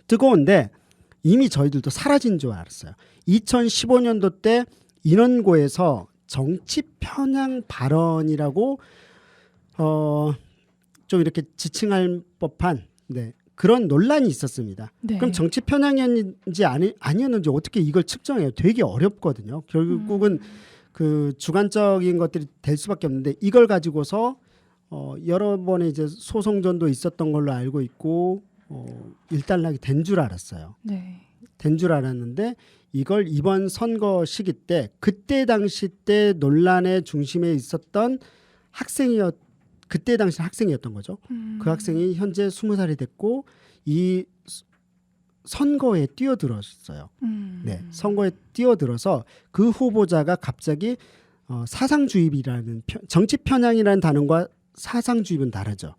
뜨거운데 이미 저희들도 사라진 줄 알았어요. 2015년도 때 인원고에서 정치 편향 발언이라고 좀 이렇게 지칭할 법한 그런 논란이 있었습니다. 네. 그럼 정치 편향이었는지 아니었는지 어떻게 이걸 측정해요? 되게 어렵거든요. 결국은 그 주관적인 것들이 될 수밖에 없는데 이걸 가지고서 여러 번의 이제 소송전도 있었던 걸로 알고 있고 일단락이 된 줄 알았어요. 네. 된 줄 알았는데 이걸 이번 선거 시기 때 그때 당시 때 논란의 중심에 있었던 그때 당시 학생이었던 거죠. 그 학생이 현재 20살이 됐고 이 선거에 뛰어들었어요. 네, 선거에 뛰어들어서 그 후보자가 갑자기 사상주입이라는 정치 편향이라는 단어와 사상주입은 다르죠.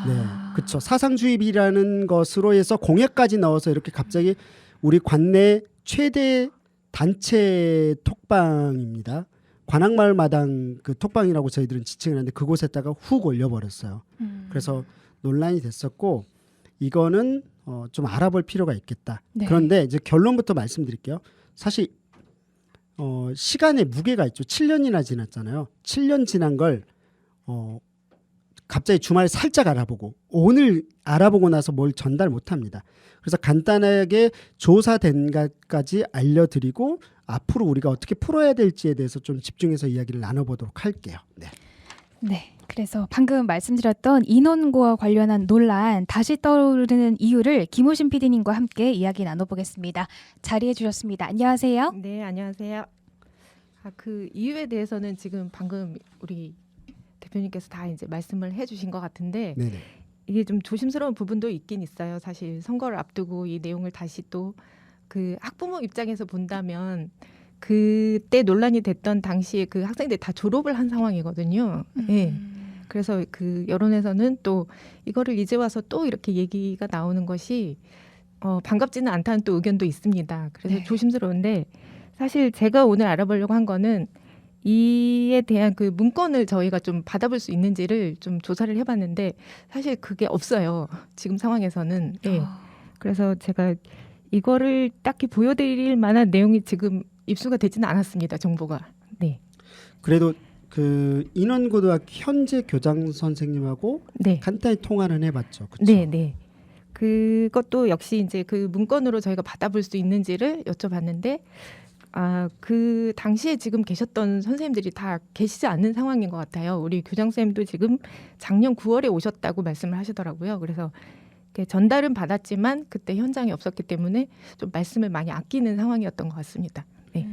네, 그렇죠. 사상주입이라는 것으로 해서 공약까지 넣어서 이렇게 갑자기 우리 관내 최대 단체 톡방입니다. 관악마을 마당 그 톡방이라고 저희들은 지칭을 하는데 그곳에다가 훅 올려버렸어요. 그래서 논란이 됐었고 이거는 좀 알아볼 필요가 있겠다. 네. 그런데 이제 결론부터 말씀드릴게요. 사실 시간의 무게가 있죠. 7년이나 지났잖아요. 7년 지난 걸 갑자기 주말에 살짝 알아보고 오늘 알아보고 나서 뭘 전달 못합니다. 그래서 간단하게 조사된 것까지 알려드리고 앞으로 우리가 어떻게 풀어야 될지에 대해서 좀 집중해서 이야기를 나눠보도록 할게요. 네. 네. 그래서 방금 말씀드렸던 인원고와 관련한 논란 다시 떠오르는 이유를 김호신 PD님과 함께 이야기 나눠보겠습니다. 자리해 주셨습니다. 안녕하세요. 네, 안녕하세요. 그 이유에 대해서는 지금 방금 우리 대표님께서 다 이제 말씀을 해주신 것 같은데 네네. 이게 좀 조심스러운 부분도 있긴 있어요. 사실 선거를 앞두고 이 내용을 다시 또 그 학부모 입장에서 본다면 그때 논란이 됐던 당시에 그 학생들이 다 졸업을 한 상황이거든요. 예. 그래서 그 여론에서는 또 이거를 이제 와서 또 이렇게 얘기가 나오는 것이 반갑지는 않다는 또 의견도 있습니다. 그래서 네. 조심스러운데 사실 제가 오늘 알아보려고 한 거는 이에 대한 그 문건을 저희가 좀 받아볼 수 있는지를 좀 조사를 해봤는데 사실 그게 없어요. 지금 상황에서는. 예. 그래서 제가 이거를 딱히 보여드릴 만한 내용이 지금 입수가 되지는 않았습니다. 정보가. 네. 그래도 그 인원고등학교 현재 교장 선생님하고 네. 간단히 통화는 해봤죠. 그렇죠? 네, 네. 그것도 역시 이제 그 문건으로 저희가 받아볼 수 있는지를 여쭤봤는데 그 당시에 지금 계셨던 선생님들이 다 계시지 않는 상황인 것 같아요. 우리 교장 선생님도 지금 작년 9월에 오셨다고 말씀을 하시더라고요. 그래서 전달은 받았지만 그때 현장에 없었기 때문에 좀 말씀을 많이 아끼는 상황이었던 것 같습니다. 네.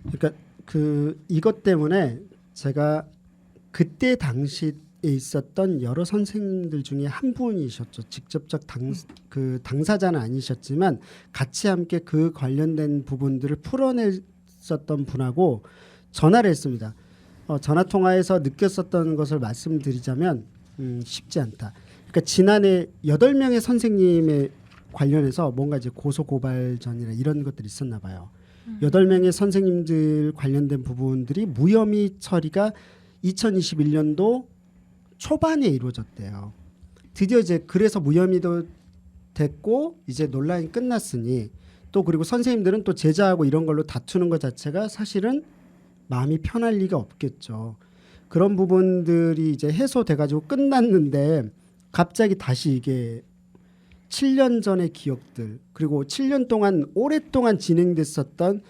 그러니까 그 이것 때문에 제가 그때 당시에 있었던 여러 선생님들 중에 한 분이셨죠. 직접적 당사자는 아니셨지만 같이 함께 그 관련된 부분들을 풀어냈었던 분하고 전화를 했습니다. 전화 통화에서 느꼈었던 것을 말씀드리자면 쉽지 않다. 그러니까 지난해 8명의 선생님에 관련해서 뭔가 이제 고소고발전이나 이런 것들이 있었나 봐요. 8명의 선생님들 관련된 부분들이 무혐의 처리가 2021년도 초반에 이루어졌대요. 드디어 이제 그래서 무혐의도 됐고 이제 논란이 끝났으니 또 그리고 선생님들은 또 제자하고 이런 걸로 다투는 것 자체가 사실은 마음이 편할 리가 없겠죠. 그런 부분들이 이제 해소돼가지고 끝났는데 갑자기 다시 이게 7년 전의 기억들 그리고 7년 동안 오랫동안 진행됐었던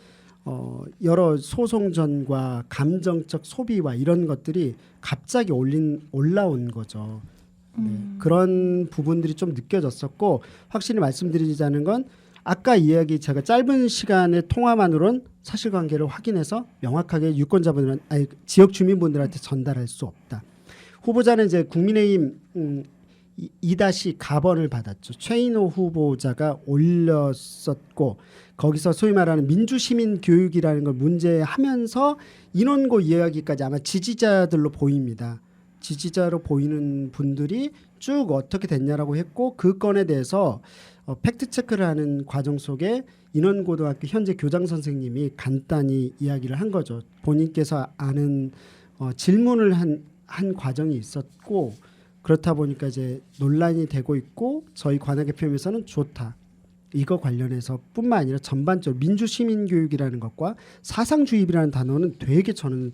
여러 소송전과 감정적 소비와 이런 것들이 갑자기 올라온 거죠. 네, 그런 부분들이 좀 느껴졌었고 확실히 말씀드리자는 건 아까 이야기 제가 짧은 시간의 통화만으로는 사실관계를 확인해서 명확하게 유권자분들 지역 주민분들한테 전달할 수 없다. 후보자는 이제 국민의힘 2-가번을 받았죠. 최인호 후보자가 올렸었고 거기서 소위 말하는 민주시민 교육이라는 걸 문제하면서 인원고 이야기까지 아마 지지자들로 보입니다. 지지자로 보이는 분들이 쭉 어떻게 됐냐라고 했고 그 건에 대해서 팩트체크를 하는 과정 속에 인원고등학교 현재 교장 선생님이 간단히 이야기를 한 거죠. 본인께서 아는 질문을 한 과정이 있었고 그렇다 보니까 이제 논란이 되고 있고 저희 관악FM에서는 좋다. 이거 관련해서 뿐만 아니라 전반적으로 민주시민교육이라는 것과 사상주입이라는 단어는 되게 저는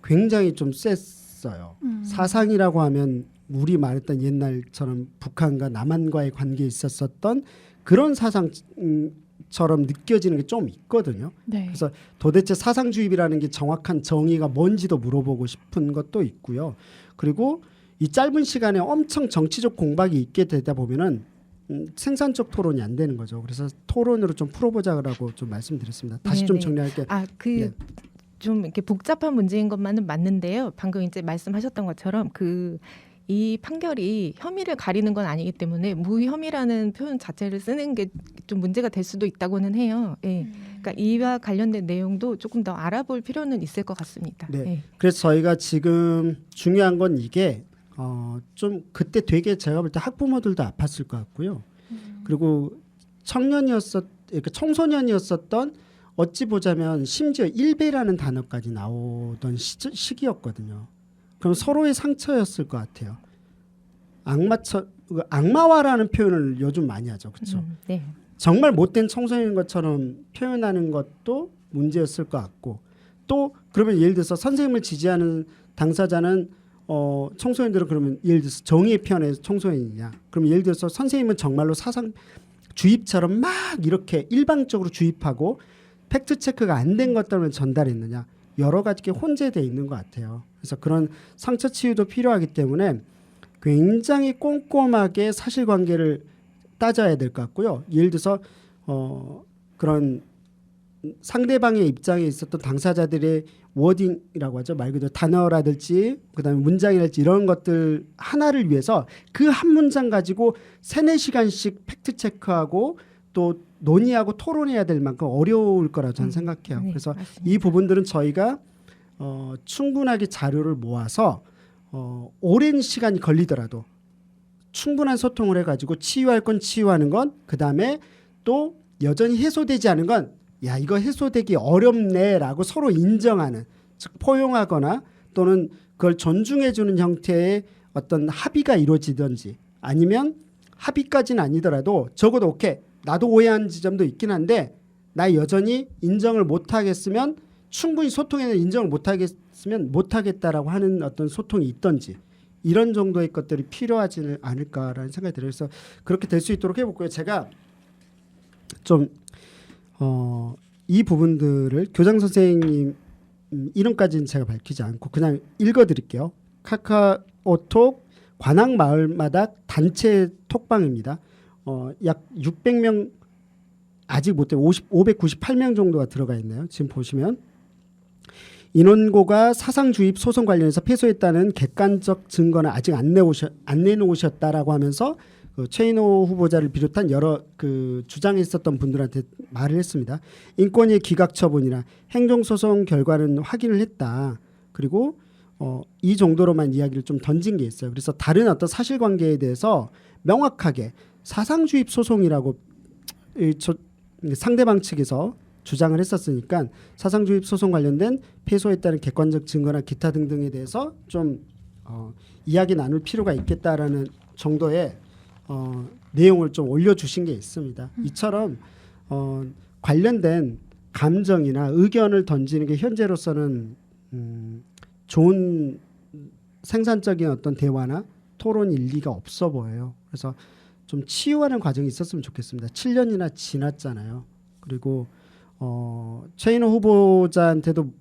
굉장히 좀 셌어요. 사상이라고 하면 우리 말했던 옛날처럼 북한과 남한과의 관계에 있었던 그런 사상처럼 느껴지는 게 좀 있거든요. 네. 그래서 도대체 사상주입이라는 게 정확한 정의가 뭔지도 물어보고 싶은 것도 있고요. 그리고 이 짧은 시간에 엄청 정치적 공박이 있게 되다 보면은 생산적 토론이 안 되는 거죠. 그래서 토론으로 좀 풀어보자라고 좀 말씀드렸습니다. 다시 좀 네네. 정리할게요. 네. 좀 이렇게 복잡한 문제인 것만은 맞는데요. 방금 이제 말씀하셨던 것처럼 이 판결이 혐의를 가리는 건 아니기 때문에 무혐의라는 표현 자체를 쓰는 게 좀 문제가 될 수도 있다고는 해요. 예. 그러니까 이와 관련된 내용도 조금 더 알아볼 필요는 있을 것 같습니다. 네. 예. 그래서 저희가 지금 중요한 건 이게 좀 그때 되게 제가 볼 때 학부모들도 아팠을 것 같고요. 그리고 그러니까 청소년이었었던 어찌 보자면 심지어 일베라는 단어까지 나오던 시기였거든요. 그럼 서로의 상처였을 것 같아요. 악마화라는 표현을 요즘 많이 하죠. 그렇죠? 네. 정말 못된 청소년인 것처럼 표현하는 것도 문제였을 것 같고 또 그러면 예를 들어서 선생님을 지지하는 당사자는 청소년들은 그러면 예를 들어서 정의의 편의 청소년이냐 그러면 예를 들어서 선생님은 정말로 사상 주입처럼 막 이렇게 일방적으로 주입하고 팩트 체크가 안 된 것들을 전달했느냐 여러 가지 게 혼재되어 있는 것 같아요. 그래서 그런 상처 치유도 필요하기 때문에 굉장히 꼼꼼하게 사실관계를 따져야 될 것 같고요. 예를 들어서 그런 상대방의 입장에 있었던 당사자들의 워딩이라고 하죠. 말 그대로 단어라든지 그다음에 문장이랄지 이런 것들 하나를 위해서 그 한 문장 가지고 3-4시간씩 팩트 체크하고 또 논의하고 토론해야 될 만큼 어려울 거라고 저는 생각해요. 네, 그래서 맞습니다. 이 부분들은 저희가 충분하게 자료를 모아서 오랜 시간이 걸리더라도 충분한 소통을 해가지고 치유할 건 치유하는 건 그다음에 또 여전히 해소되지 않은 건 야 이거 해소되기 어렵네라고 서로 인정하는 즉 포용하거나 또는 그걸 존중해주는 형태의 어떤 합의가 이루어지든지 아니면 합의까지는 아니더라도 적어도 오케이 나도 오해한 지점도 있긴 한데 나 여전히 인정을 못하겠으면 충분히 소통에는 인정을 못하겠으면 못하겠다라고 하는 어떤 소통이 있든지 이런 정도의 것들이 필요하지 않을까라는 생각이 들어요. 그래서 그렇게 될 수 있도록 해볼고요. 제가 좀 이 부분들을 교장 선생님 이름까지는 제가 밝히지 않고 그냥 읽어드릴게요. 카카오톡 관악마을마다 단체 톡방입니다. 약 600명 아직 못돼 598명 정도가 들어가 있네요. 지금 보시면 인원고가 사상주입 소송 관련해서 패소했다는 객관적 증거는 아직 안 내놓으셨다라고 하면서 그 최인호 후보자를 비롯한 여러 그 주장에 있었던 분들한테 말을 했습니다. 인권위 기각 처분이나 행정소송 결과는 확인을 했다. 그리고 이 정도로만 이야기를 좀 던진 게 있어요. 그래서 다른 어떤 사실관계에 대해서 명확하게 사상주입 소송이라고 상대방 측에서 주장을 했었으니까 사상주입 소송 관련된 패소했다는 객관적 증거나 기타 등등에 대해서 좀 이야기 나눌 필요가 있겠다라는 정도의 내용을 좀 올려주신 게 있습니다. 이처럼 관련된 감정이나 의견을 던지는 게 현재로서는 좋은 생산적인 어떤 대화나 토론 일리가 없어 보여요. 그래서 좀 치유하는 과정이 있었으면 좋겠습니다. 7년이나 지났잖아요. 그리고 최인호 후보자한테도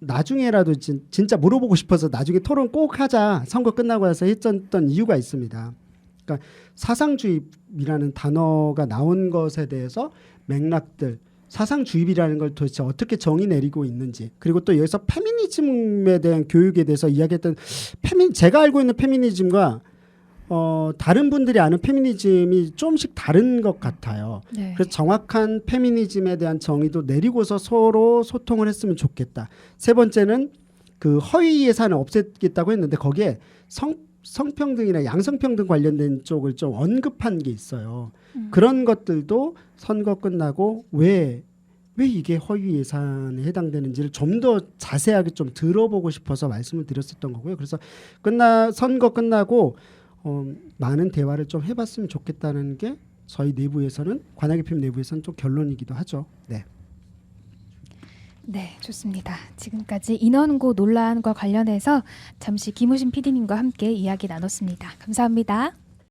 나중에라도 진짜 물어보고 싶어서 나중에 토론 꼭 하자 선거 끝나고 나서 했던 이유가 있습니다. 그러니까 사상주입이라는 단어가 나온 것에 대해서 맥락들 사상주입이라는 걸 도대체 어떻게 정의 내리고 있는지 그리고 또 여기서 페미니즘에 대한 교육에 대해서 이야기했던 제가 알고 있는 페미니즘과 다른 분들이 아는 페미니즘이 조금씩 다른 것 같아요. 네. 그래서 정확한 페미니즘에 대한 정의도 내리고서 서로 소통을 했으면 좋겠다. 세 번째는 그 허위 예산을 없애겠다고 했는데 거기에 성평등이나 양성평등 관련된 쪽을 좀 언급한 게 있어요. 그런 것들도 선거 끝나고 왜 왜 이게 허위 예산에 해당되는지를 좀 더 자세하게 좀 들어보고 싶어서 말씀을 드렸었던 거고요. 그래서 선거 끝나고 많은 대화를 좀 해봤으면 좋겠다는 게 저희 내부에서는 관악FM 내부에서는 좀 결론이기도 하죠. 네. 네, 좋습니다. 지금까지 인원고 논란과 관련해서 잠시 김우신 PD님과 함께 이야기 나눴습니다. 감사합니다.